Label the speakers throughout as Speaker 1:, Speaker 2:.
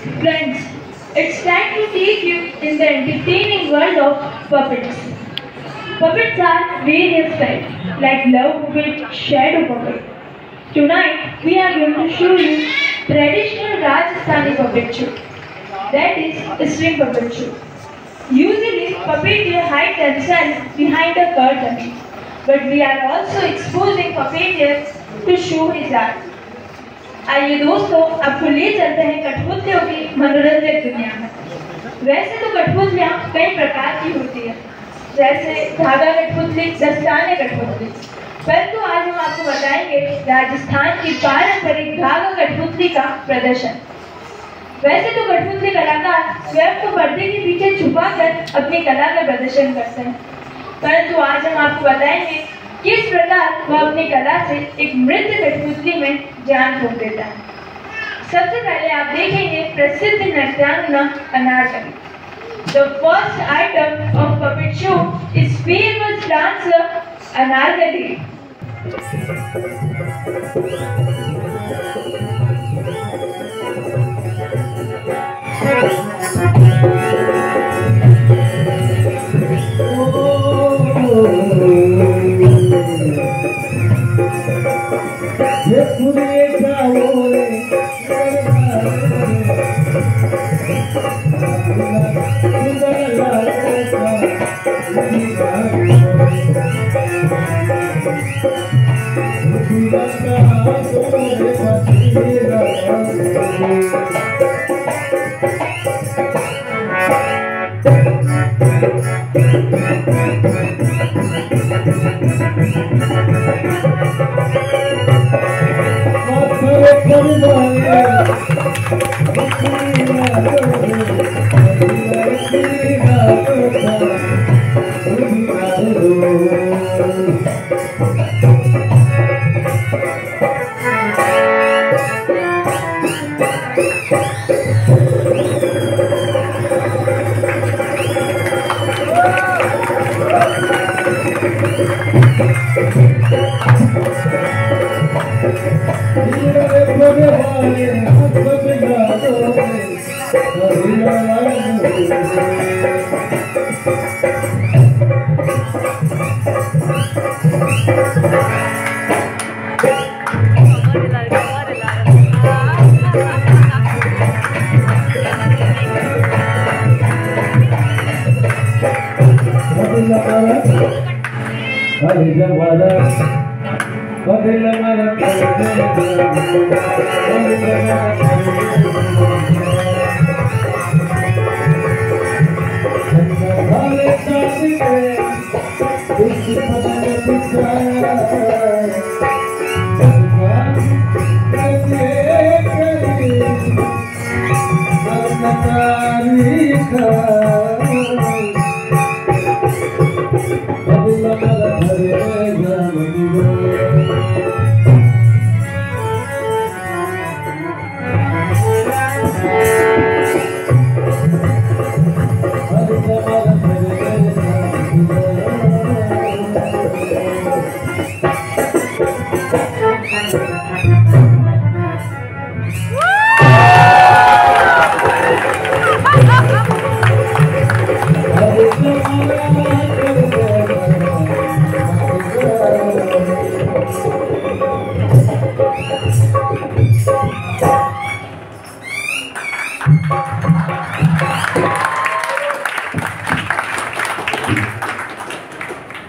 Speaker 1: Friends, it's time to take you in the entertaining world of puppets. Puppets are various types, like love puppet, shadow puppet. Tonight, we are going to show you traditional Rajasthani puppet show. That is string puppet show. Usually, puppeteers hide themselves behind a curtain, but we are also exposing puppeteers to show his art. आइए दोस्तों, आपको ले चलते हैं कठपुतलियों की मनोरंजक दुनिया में। वैसे तो कठपुतलियाँ कई प्रकार की होती है, जैसे धागा कठपुतली, दस्ताने कठपुतली। परंतु आज हम आपको बताएंगे राजस्थान की पारंपरिक धागा कठपुतली का प्रदर्शन। वैसे तो कठपुतली कलाकार स्वयं को पर्दे के पीछे छुपाकर अपनी कला का प्रदर्शन करते हैं, परंतु आज हम आपको बताएंगे किस प्रकार वह अपनी कला से एक मृत कठपुतली में जान फूंक देता है। सबसे पहले आप देखेंगे प्रसिद्ध नृत्यांगना Anarkali. The first item of puppet show is famous dancer Anarkali.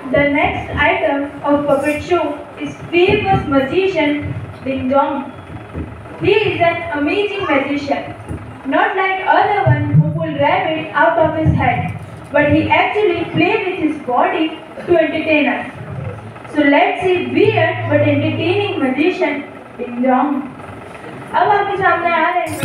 Speaker 1: The next item of puppet show is famous magician Ding Dong. He is an amazing magician, not like other one who pull rabbit out of his head, but he actually plays with his body to entertain us. So let's see weird but entertaining magician Ding Dong. अब आपके सामने आ रहे हैं।